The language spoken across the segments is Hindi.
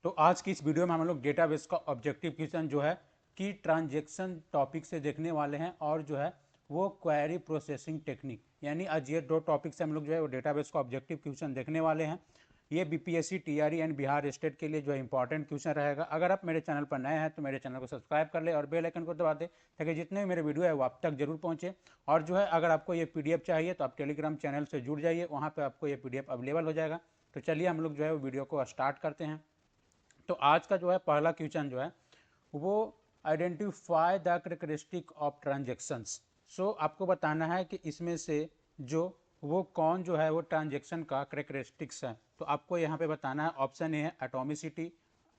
तो आज की इस वीडियो में हम लोग डेटाबेस का ऑब्जेक्टिव क्वेश्चन जो है कि ट्रांजैक्शन टॉपिक से देखने वाले हैं और जो है वो क्वेरी प्रोसेसिंग टेक्निक, यानी आज ये दो टॉपिक से हम लोग जो है वो डेटाबेस का ऑब्जेक्टिव क्वेश्चन देखने वाले हैं। ये BPSC TRE and Bihar state के लिए जो है इंपॉर्टेंट क्वेश्चन रहेगा। अगर आप मेरे चैनल पर नए हैं तो मेरे चैनल को सब्सक्राइब कर ले और बेल आइकन को दबा दे ताकि जितने भी मेरे वीडियो है वो आप तक जरूर पहुंचे। और जो है अगर आपको ये पीडीएफ चाहिए तो आप टेलीग्राम चैनल से जुड़ जाइए, वहाँ पर आपको ये पीडीएफ अवेलेबल हो जाएगा। तो चलिए हम लोग जो है वो वीडियो को स्टार्ट करते हैं। तो आज का जो है पहला क्वेश्चन जो है वो identify the characteristic of transactions. So आपको बताना है कि इसमें से जो वो कौन जो है वो ट्रांजेक्शन का करेक्टरिस्टिक्स है। तो आपको यहाँ पे बताना है, ऑप्शन ए है एटॉमिसिटी,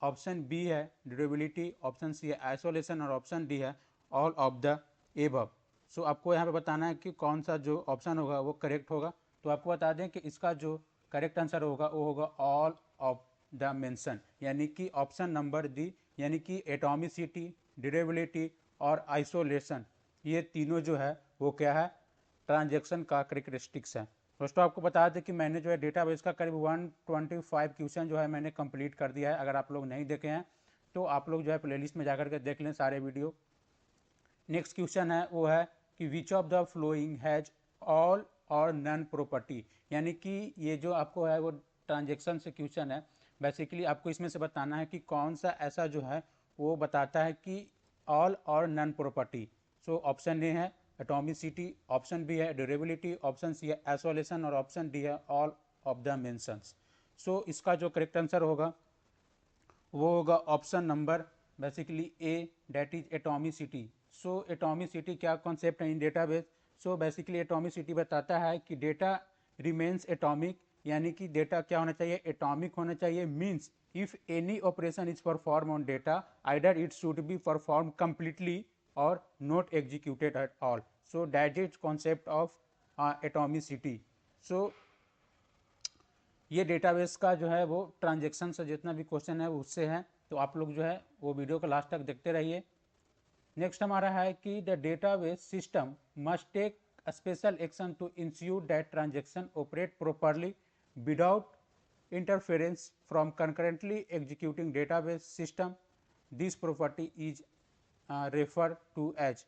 ऑप्शन बी है ड्यूरेबिलिटी, ऑप्शन सी है आइसोलेशन और ऑप्शन डी है ऑल ऑफ द एबव। सो आपको यहाँ पे बताना है कि कौन सा जो ऑप्शन होगा वो करेक्ट होगा। तो आपको बता दें कि इसका जो करेक्ट आंसर होगा वो होगा ऑल ऑफ द मेंशन, यानी कि ऑप्शन नंबर डी, यानी कि एटॉमिसिटी, ड्यूरेबिलिटी और आइसोलेशन, ये तीनों जो है वो क्या है, ट्रांजैक्शन का करेक्टरिस्टिक्स है। दोस्तों आपको बता दें कि मैंने जो है डेटाबेस का करीब 125 क्वेश्चन जो है मैंने कंप्लीट कर दिया है। अगर आप लोग नहीं देखे हैं तो आप लोग जो है प्लेलिस्ट में जाकर के देख लें सारे वीडियो। नेक्स्ट क्वेश्चन है वो है कि which of the flowing has all और नन प्रॉपर्टी, यानी कि ये जो आपको है वो ट्रांजेक्शन से क्वेश्चन है। बेसिकली आपको इसमें से बताना है कि कौन सा ऐसा जो है वो बताता है कि ऑल और none property. So option A है एटॉमिसिटी, ऑप्शन बी है ड्यूरेबिलिटी, ऑप्शन सी है आइसोलेशन और ऑप्शन डी है all of the mentions. So इसका जो करेक्ट आंसर होगा वो होगा option number basically A, that is atomicity. So atomicity क्या कॉन्सेप्ट है in database. So basically atomicity बताता है कि डेटा रिमेन्स एटॉमिक, यानी कि डेटा क्या होना चाहिए, एटॉमिक होना चाहिए। Means if any operation is perform on data either it should be perform completely और not executed at all. So that is concept of atomicity. So ये डेटाबेस का जो है वो ट्रांजेक्शन से जितना भी क्वेश्चन है उससे है। तो आप लोग जो है वो वीडियो को लास्ट तक देखते रहिए। नेक्स्ट हमारा है कि the database system must take special action to ensure that transaction operate properly without interference from concurrently executing database system. This property is refer to as.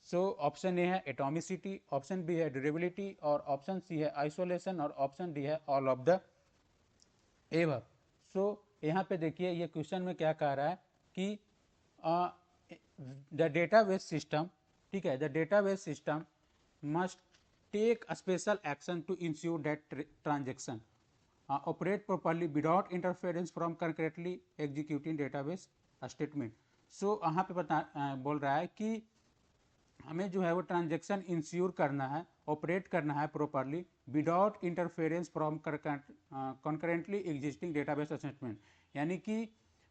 So option A है एटॉमिसिटी, ऑप्शन बी है ड्यूरेबिलिटी और ऑप्शन सी है आइसोलेशन और ऑप्शन डी है all of the above. So यहाँ पे देखिए ये क्वेश्चन में क्या कह रहा है कि द डेटाबेस सिस्टम, ठीक है, the database system must take special action to ensure that transaction operate properly without interference from concurrently executing database statement. So यहाँ पे बोल रहा है कि हमें जो है वो ट्रांजेक्शन इंश्योर करना है, ऑपरेट करना है properly without interference from concurrently existing database assessment, यानी कि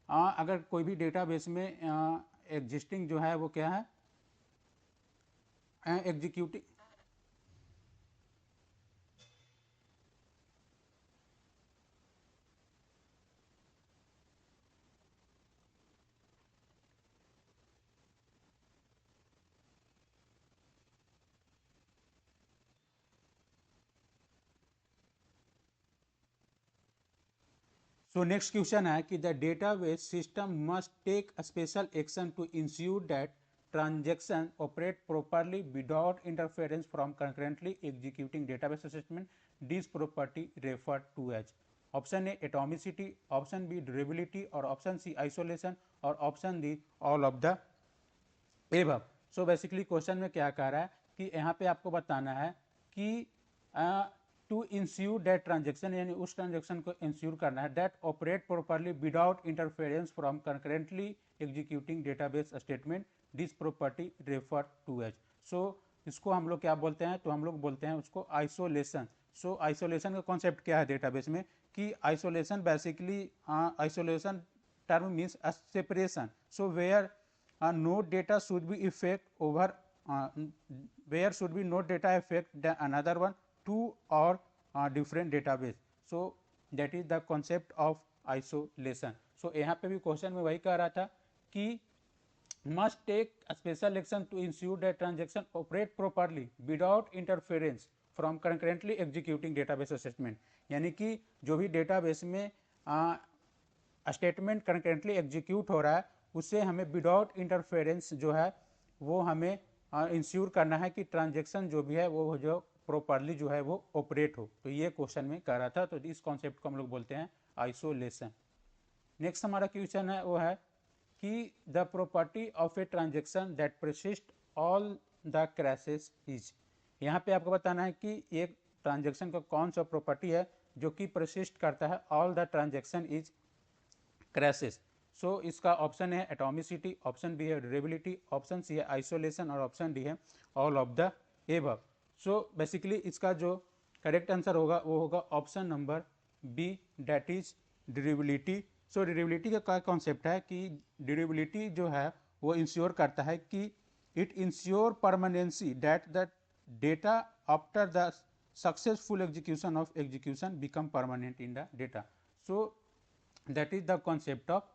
अगर कोई भी डेटाबेस में एग्जिस्टिंग जो है वो क्या है, एग्जीक्यूटिव। सो नेक्स्ट क्वेश्चन है कि the database system must take special action to ensure that transaction operate properly without interference from concurrently executing database assessment. This property refer to as. Option A atomicity, option B durability और ऑप्शन सी आइसोलेशन और option D all of the above. So basically question में क्या कह रहा है कि यहाँ पे आपको बताना है कि टू इंश्योर दैट ट्रांजेक्शन, यानी उस ट्रांजेक्शन को इंश्योर करना है that operate properly without interference from concurrently executing database statement. This property refer to as. So इसको हम लोग क्या बोलते हैं, तो हम लोग बोलते हैं उसको आइसोलेशन। सो आइसोलेशन का कॉन्सेप्ट क्या है डेटाबेस में कि isolation basically isolation term means a separation. So where no data should be effect over where should be no data affect the another one, two or different database. So that is the concept of isolation. So यहाँ पे भी क्वेश्चन में वही कह रहा था कि must take a special action to ensure that transaction operate properly without interference from concurrently executing database assessment, यानी कि जो भी डेटाबेस में स्टेटमेंट कंकरेंटली एग्जीक्यूट हो रहा है उससे हमें विदाउट इंटरफेरेंस जो है वो हमें इंश्योर करना है कि ट्रांजेक्शन जो भी है वो जो प्रॉपरली जो है वो ऑपरेट हो। तो ये क्वेश्चन में कह रहा था, तो इस कॉन्सेप्ट को हम लोग बोलते हैं आइसोलेशन। नेक्स्ट हमारा क्वेश्चन है वो है कि the property of a transaction that persist all the crashes is. यहाँ पे आपको बताना है कि एक ट्रांजेक्शन का कौन सा प्रॉपर्टी है जो कि परसिस्ट करता है all the transaction is crashes. So इसका ऑप्शन है एटॉमिसिटी, ऑप्शन बी है ड्यूरेबिलिटी, ऑप्शन सी है आइसोलेशन और ऑप्शन डी है all of the above. So basically इसका जो करेक्ट आंसर होगा वो होगा option number B, that is durability. So durability का क्या कॉन्सेप्ट है कि ड्यूरेबिलिटी जो है वो इंश्योर करता है कि it ensure permanency that the data after the successful execution of execution become permanent in the data. So that is the concept of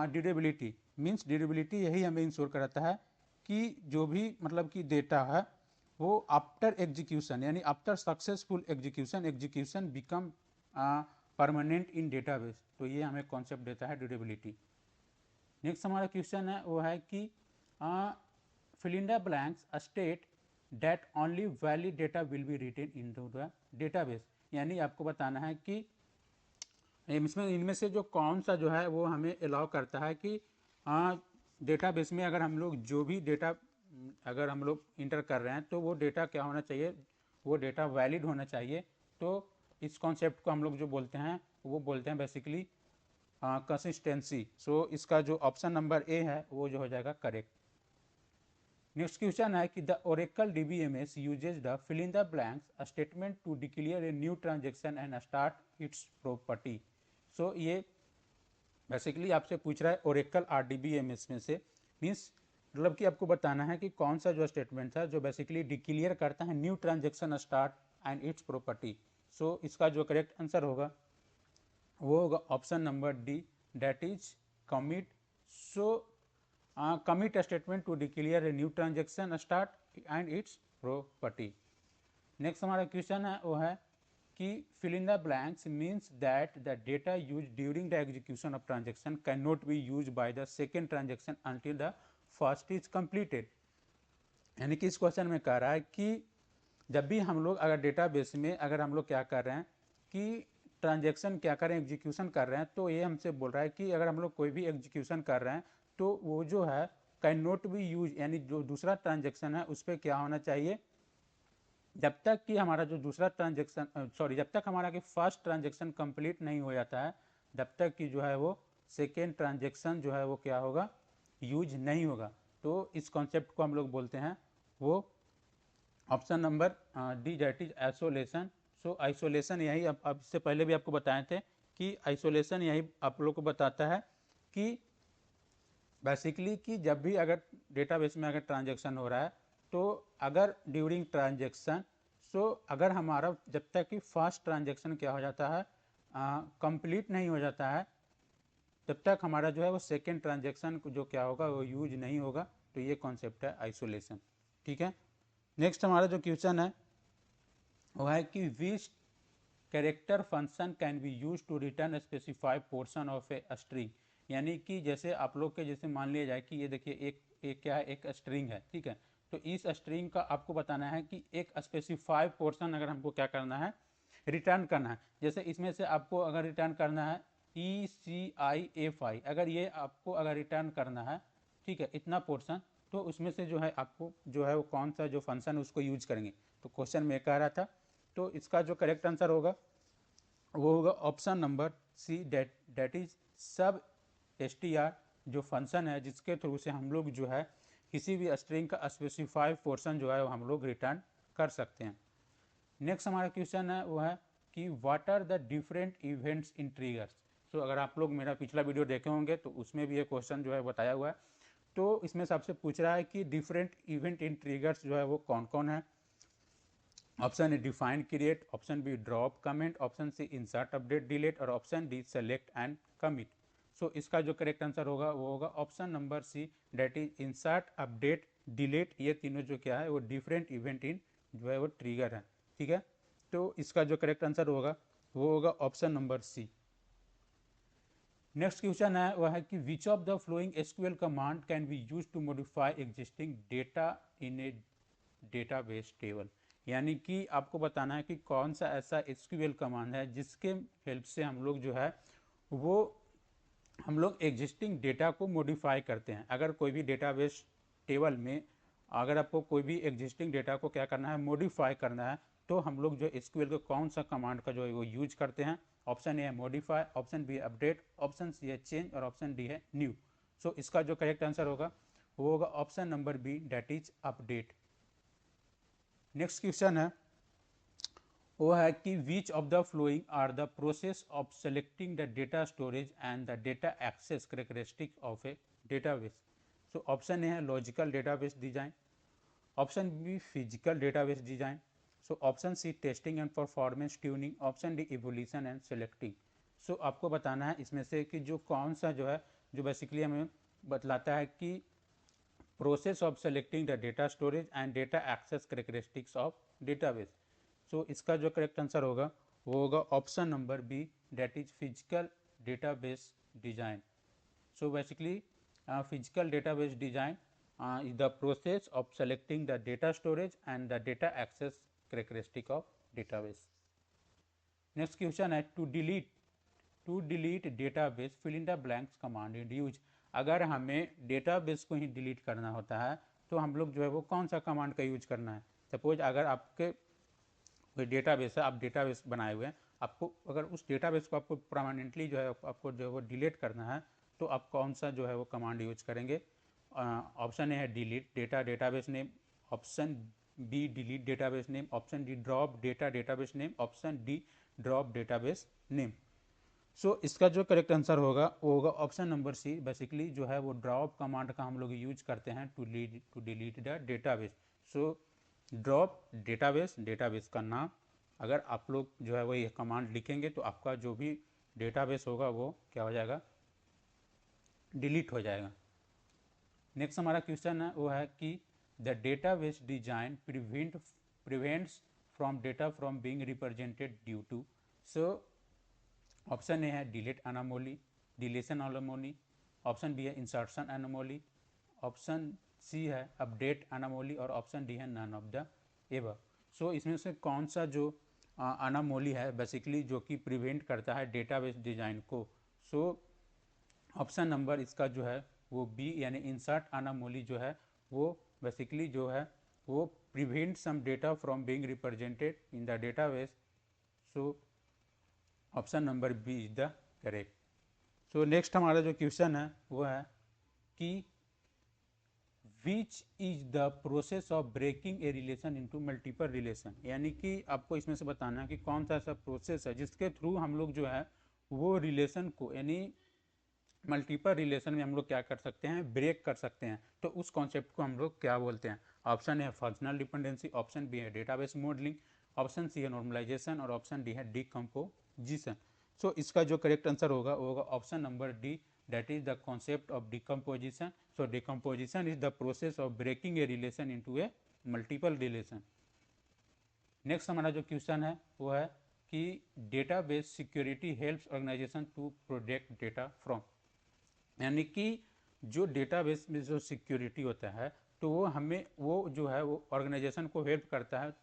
durability. Means durability यही हमें इंश्योर कराता है कि जो भी मतलब कि डेटा है वो आफ्टर एग्जीक्यूशन यानी after successful execution become permanent इन डेटाबेस। तो ये हमें कॉन्सेप्ट देता है ड्यूरेबिलिटी। नेक्स्ट हमारा क्वेश्चन है वो है कि fill in the blanks state that only valid data will be written into the database। यानी आपको बताना है कि इसमें इनमें से जो कौन सा जो है वो हमें अलाउ करता है कि डेटाबेस में अगर हम लोग जो भी डेटा अगर हम लोग इंटर कर रहे हैं तो वो डेटा क्या होना चाहिए, वो डेटा वैलिड होना चाहिए। तो इस कॉन्सेप्ट को हम लोग जो बोलते हैं वो बोलते हैं बेसिकली कंसिस्टेंसी। सो इसका जो ऑप्शन नंबर ए है वो जो हो जाएगा करेक्ट। नेक्स्ट क्वेश्चन है कि the Oracle DBMS uses the fill in the blanks statement to declare a new transaction and start its property. So ये बेसिकली आपसे पूछ रहा है ओरेकल आरडीबीएमएस में से, मीन्स मतलब कि आपको बताना है कि कौन सा जो स्टेटमेंट था जो बेसिकली डिक्लेयर करता है new transaction start and its property. So इसका जो करेक्ट आंसर होगा वो होगा option number D, that is commit. So commit statement to declare a new transaction start and its property. Next हमारा क्वेश्चन है वो है कि fill in the blanks means that the data used during the execution of transaction cannot be used by the second transaction until the first is completed। यानी कि इस क्वेश्चन में कह रहा है कि जब भी हम लोग अगर डेटाबेस में अगर हम लोग क्या कर रहे हैं कि ट्रांजेक्शन क्या करें एग्जीक्यूशन कर रहे हैं, तो ये हमसे बोल रहा है कि अगर हम लोग कोई भी एग्जीक्यूशन कर रहे हैं तो वो जो है कैन नॉट बी यूज, यानी जो दूसरा ट्रांजेक्शन है उस पर क्या होना चाहिए, जब तक कि हमारा जो दूसरा ट्रांजेक्शन जब तक हमारा कि फर्स्ट ट्रांजेक्शन कंप्लीट नहीं हो जाता है जब तक कि जो है वो सेकेंड ट्रांजेक्शन जो है वो क्या होगा, यूज नहीं होगा। तो इस कॉन्सेप्ट को हम लोग बोलते हैं वो option number D, that is isolation. So isolation यही अब इससे पहले भी आपको बताए थे कि आइसोलेशन यही आप लोग को बताता है कि बेसिकली कि जब भी अगर डेटाबेस में अगर ट्रांजेक्शन हो रहा है तो अगर ड्यूरिंग ट्रांजेक्शन अगर हमारा जब तक कि फर्स्ट ट्रांजेक्शन क्या हो जाता है कंप्लीट नहीं हो जाता है तब तक हमारा जो है वो सेकेंड ट्रांजेक्शन जो क्या होगा वो यूज नहीं होगा। तो ये कॉन्सेप्ट है आइसोलेशन। ठीक है, नेक्स्ट हमारा जो क्वेश्चन है वो है कि which character function can be use to return specified portion of a string. यानी कि जैसे आप लोग के जैसे मान लिया जाए कि ये देखिए एक क्या है, एक स्ट्रिंग है, ठीक है। तो इस स्ट्रिंग का आपको बताना है कि एक स्पेसिफाइड पोर्शन अगर हमको क्या करना है, रिटर्न करना है। जैसे इसमें से आपको अगर रिटर्न करना है ECIF, अगर ये आपको अगर रिटर्न करना है, ठीक है, इतना पोर्शन, तो उसमें से जो है आपको जो है वो कौन सा जो फंक्शन उसको यूज करेंगे। तो क्वेश्चन में कह रहा था, तो इसका जो करेक्ट आंसर होगा वो होगा option number C, that is sub str, जो फंक्शन है जिसके थ्रू से हम लोग जो है किसी भी स्ट्रिंग का स्पेसिफाइड पोर्शन जो है वो हम लोग रिटर्न कर सकते हैं। नेक्स्ट हमारा क्वेश्चन है वो है कि what are the different events in triggers. तो अगर आप लोग मेरा पिछला वीडियो देखे होंगे तो उसमें भी ये क्वेश्चन जो है बताया हुआ है। तो इसमें सबसे पूछ रहा है कि डिफरेंट इवेंट इन ट्रिगर्स जो है वो कौन कौन है। Option A define create, option B drop comment, option C insert update delete और option D select and commit. So इसका जो करेक्ट आंसर होगा वो होगा option number C, that is insert update delete. ये तीनों जो क्या है वो डिफरेंट इवेंट इन जो है वो ट्रिगर है। ठीक है, तो इसका जो करेक्ट आंसर होगा वो होगा option number C. Next question है वह है कि which of the following SQL command can be use to modify existing data in a database table. यानी कि आपको बताना है कि कौन सा ऐसा एसक्यूएल कमांड है जिसके हेल्प से हम लोग जो है वो हम लोग एग्जिस्टिंग डेटा को मॉडिफाई करते हैं। अगर कोई भी डेटाबेस टेबल में अगर आपको कोई भी एग्जिस्टिंग डेटा को क्या करना है, मॉडिफाई करना है, तो हम लोग जो एसक्यूएल का कौन सा कमांड का जो है वो यूज करते हैं। ऑप्शन ए है मॉडिफाई, ऑप्शन बी है अपडेट, ऑप्शन सी है चेंज और ऑप्शन डी है न्यू। सो इसका जो करेक्ट आंसर होगा वो होगा option number B, that is update. Next question है वो है कि which of the following are the process of selecting the data storage and the data access characteristic of a database. So option A है logical database design, option B physical database design, so option C testing and performance tuning, option D evolution and selecting. So आपको बताना है इसमें से कि जो कौन सा जो है जो बेसिकली हमें बतलाता है कि process of selecting the data storage and data access characteristics of database. So इसका जो करेक्ट आंसर होगा वो होगा option number B, that is physical database design. So basically physical database design is the process of selecting the data storage and the data access characteristic of database. Next question है to delete database fill in the blanks command is used। अगर हमें डेटाबेस को ही डिलीट करना होता है तो हम लोग जो है वो कौन सा कमांड का यूज करना है। सपोज अगर आपके कोई डेटाबेस है, आप डेटाबेस बनाए हुए हैं, आपको अगर उस डेटाबेस को आपको परमानेंटली जो है आपको जो है वो डिलीट करना है तो आप कौन सा जो है वो कमांड यूज करेंगे। ऑप्शन ए है delete data database name, option B delete database name, option D drop data database name, option D drop database name. So इसका जो करेक्ट आंसर होगा वो होगा ऑप्शन नंबर सी। बेसिकली जो है वो ड्रॉप कमांड का हम लोग यूज करते हैं to delete the database. So drop database, database का नाम, अगर आप लोग जो है वो ये कमांड लिखेंगे तो आपका जो भी डेटाबेस होगा वो क्या हो जाएगा, डिलीट हो जाएगा। नेक्स्ट हमारा क्वेश्चन है वो है कि the database design prevents from data from being represented due to. So option A है delete anomaly, deletion anomaly, option B है इंसर्शन एनोमली, ऑप्शन सी है अपडेट एनोमली और ऑप्शन डी है none of the above. So इसमें से कौन सा जो एनोमली है बेसिकली जो कि प्रिवेंट करता है डेटाबेस डिजाइन को। सो ऑप्शन नंबर इसका जो है वो बी यानी इंसर्ट एनोमली जो है वो बेसिकली जो है वो prevent some data from being represented in the database. So option number B is the correct. So next हमारा जो क्वेश्चन है वो है कि which is the process of breaking a relation into multiple relation. यानी कि आपको इसमें से बताना है कि कौन सा ऐसा प्रोसेस है जिसके थ्रू हम लोग जो है वो रिलेशन को यानी मल्टीपल रिलेशन में हम लोग क्या कर सकते हैं, ब्रेक कर सकते हैं। तो उस कॉन्सेप्ट को हम लोग क्या बोलते हैं। ऑप्शन है फंक्शनल डिपेंडेंसी, ऑप्शन बी है डेटाबेस मॉडलिंग, ऑप्शन सी है नॉर्मलाइजेशन और ऑप्शन डी है डिकम्पोजिशन। सो इसका जो करेक्ट आंसर होगा वो होगा option number D, that is the concept of decomposition. So decomposition is the process of breaking a relation into a multiple relation. Next हमारा जो क्वेश्चन है वो है कि database security helps organization to protect data from. यानी कि जो डेटाबेस में जो सिक्योरिटी होता है तो वो हमें वो जो है वो ऑर्गेनाइजेशन को हेल्प करता है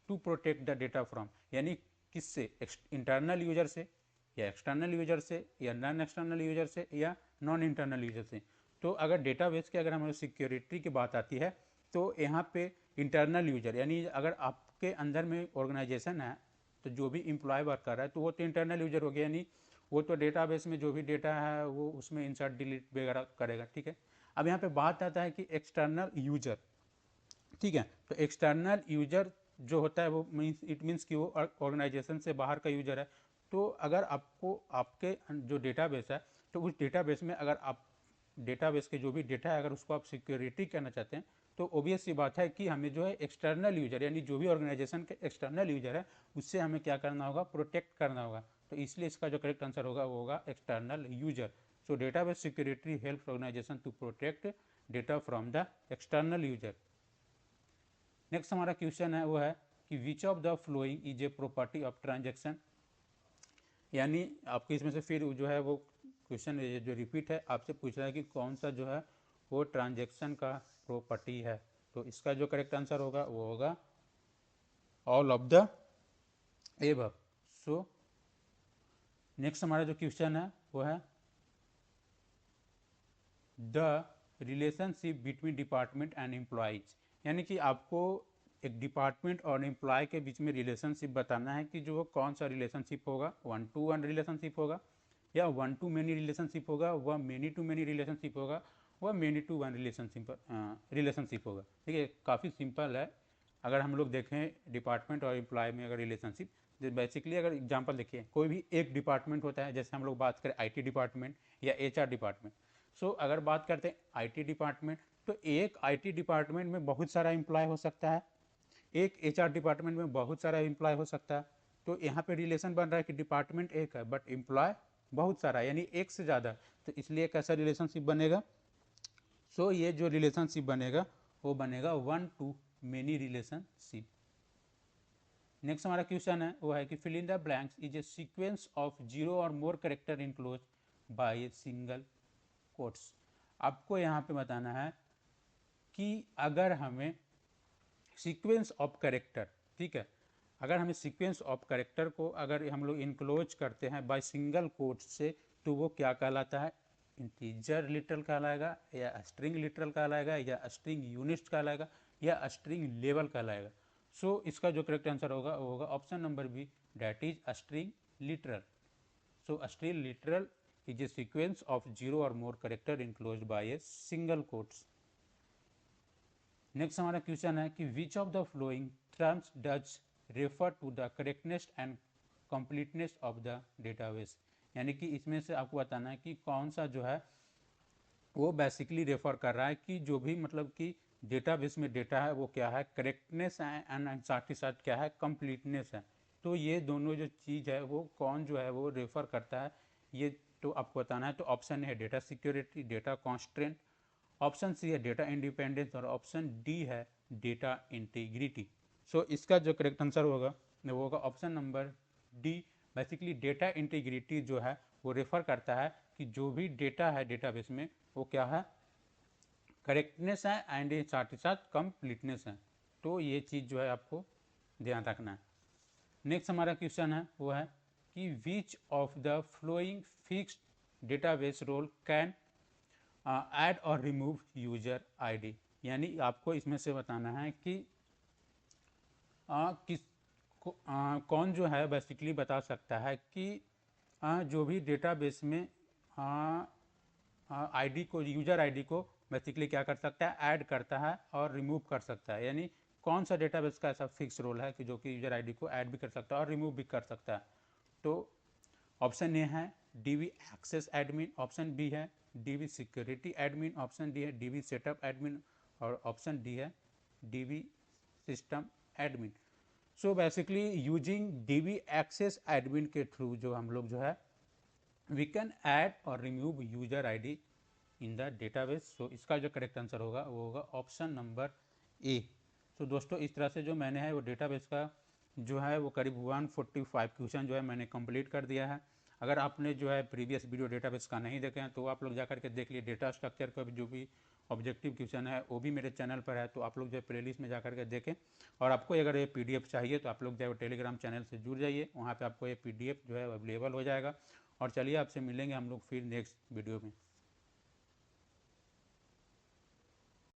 to protect the data from. यानी किससे, इंटरनल यूजर से या एक्सटर्नल यूजर से या नॉन एक्सटर्नल यूजर से या नॉन इंटरनल यूजर से। तो अगर डेटाबेस की अगर हमारी सिक्योरिटी की बात आती है तो यहाँ पे इंटरनल यूजर यानी अगर आपके अंदर में ऑर्गेनाइजेशन है तो जो भी एम्प्लॉय वर्क कर रहा है तो वो तो इंटरनल यूजर हो गया, यानी वो तो डेटाबेस में जो भी डेटा है वो उसमें इंसर्ट डिलीट वगैरह करेगा, ठीक है। अब यहाँ पे बात आता है कि एक्सटर्नल यूजर, ठीक है। तो एक्सटर्नल यूजर जो होता है वो इट मीन्स कि वो ऑर्गेनाइजेशन से बाहर का यूजर है। तो अगर आपको आपके जो डेटाबेस है तो उस डेटाबेस में अगर आप डेटाबेस के जो भी डेटा है अगर उसको आप सिक्योरिटी करना चाहते हैं तो ऑब्वियस सी बात है कि हमें जो है एक्सटर्नल यूजर यानी जो भी ऑर्गेनाइजेशन के एक्सटर्नल यूजर है उससे हमें क्या करना होगा, प्रोटेक्ट करना होगा। तो इसलिए इसका जो करेक्ट आंसर होगा वो होगा external user. So database security helps organization to protect data from the external user. Next हमारा क्वेश्चन है वो है कि which of the following is a property of transaction. यानी आपको इसमें से फिर जो है वो क्वेश्चन ये जो रिपीट है आपसे पूछ रहा है कि कौन सा जो है वो ट्रांजेक्शन का प्रॉपर्टी है। तो इसका जो करेक्ट आंसर होगा वो होगा all of the above. So next हमारा जो क्वेश्चन है वो है the relationship between department and employees, यानी कि आपको एक डिपार्टमेंट और एम्प्लॉय के बीच में रिलेशनशिप बताना है कि जो वो कौन सा रिलेशनशिप होगा, 1-to-1 रिलेशनशिप होगा या 1-to-many रिलेशनशिप होगा, वह many-to-many रिलेशनशिप होगा, वह many-to-1 रिलेशनशिप होगा। ठीक है, काफ़ी सिंपल है। अगर हम लोग देखें डिपार्टमेंट और एम्प्लॉय में अगर रिलेशनशिप, बेसिकली अगर एग्जांपल देखिए, कोई भी एक डिपार्टमेंट होता है, जैसे हम लोग बात करें आईटी डिपार्टमेंट या एचआर डिपार्टमेंट। सो अगर बात करते हैं आईटी डिपार्टमेंट, तो एक आईटी डिपार्टमेंट में बहुत सारा एम्प्लॉय हो सकता है, एक एचआर डिपार्टमेंट में बहुत सारा एम्प्लॉय हो सकता है। तो यहाँ पे रिलेशन बन रहा है कि डिपार्टमेंट एक है बट एम्प्लॉय बहुत सारा, यानी एक से ज़्यादा। तो इसलिए कैसा रिलेशनशिप बनेगा? सो ये जो रिलेशनशिप बनेगा वो बनेगा 1-to-many रिलेशनशिप। नेक्स्ट हमारा क्वेश्चन है वो है कि fill in the blanks is a sequence of 0 और more character enclose by a single quotes. आपको यहाँ पे बताना है कि अगर हमें सीक्वेंस ऑफ करेक्टर, ठीक है, अगर हमें सीक्वेंस ऑफ करेक्टर को अगर हम लोग इनक्लोज करते हैं बाय सिंगल कोट से, तो वो क्या कहलाता है? इंटीजर लिटरल कहलाएगा या स्ट्रिंग लिटरल कहलाएगा या स्ट्रिंग यूनिट्स कहलाएगा या स्ट्रिंग लेवल कहलाएगा। सो इसका जो करेक्ट आंसर होगा वो होगा option number B, that is string literal. So string literal is a sequence of 0 और more character enclosed by a single quotes. Next हमारा क्वेश्चन है कि which of the following terms does refer to the correctness and completeness of the database, यानी कि इसमें से आपको बताना है कि कौन सा जो है वो बेसिकली रेफर कर रहा है कि जो भी मतलब कि डेटाबेस में डेटा है वो क्या है, करेक्टनेस है एंड साथ ही साथ क्या है, कंप्लीटनेस है। तो ये दोनों जो चीज़ है वो कौन जो है वो रेफर करता है, ये तो आपको बताना है। तो ऑप्शन है data security, data constraint, option C है डेटा इंडिपेंडेंस और ऑप्शन डी है डेटा इंटीग्रिटी। सो इसका जो करेक्ट आंसर होगा वो होगा option number D. Basically data integrity जो है वो रेफर करता है कि जो भी डेटा है डेटाबेस में वो क्या है, करेक्टनेस है एंड साथ ही साथ कंप्लीटनेस है। तो ये चीज़ जो है आपको ध्यान रखना है। नेक्स्ट हमारा क्वेश्चन है वो है कि which of the following fixed database role can add और रिमूव यूजर आईडी, यानी आपको इसमें से बताना है कि कौन जो है बेसिकली बता सकता है कि जो भी डेटाबेस में आईडी को, यूजर आईडी को बेसिकली क्या कर सकता है, ऐड करता है और रिमूव कर सकता है। यानी कौन सा डेटाबेस का ऐसा फिक्स रोल है कि जो कि यूजर आईडी को ऐड भी कर सकता है और रिमूव भी कर सकता है। तो ऑप्शन ए है DB access admin, option B है DB security admin, option D है डीवी सेटअप एडमिन और ऑप्शन डी है DB system admin. So basically using DB access admin के थ्रू जो हम लोग जो है वी कैन ऐड और remove user ID in the database. So इसका जो करेक्ट आंसर होगा वो होगा ऑप्शन नंबर ए। तो दोस्तों इस तरह से जो मैंने है वो डेटाबेस का जो है वो करीब 145 क्वेश्चन जो है मैंने कंप्लीट कर दिया है। अगर आपने जो है प्रीवियस वीडियो डेटाबेस का नहीं देखे हैं तो आप लोग जाकर के देख लिए। डेटा स्ट्रक्चर का जो भी ऑब्जेक्टिव क्वेश्चन है वो भी मेरे चैनल पर है, तो आप लोग जो है प्लेलिस्ट में जाकर के देखें। और आपको अगर ये पीडीएफ चाहिए तो आप लोग जो है टेलीग्राम चैनल से जुड़ जाइए, वहाँ पे आपको ये पीडीएफ जो है अवेलेबल हो जाएगा। और चलिए आपसे मिलेंगे हम लोग फिर नेक्स्ट वीडियो में।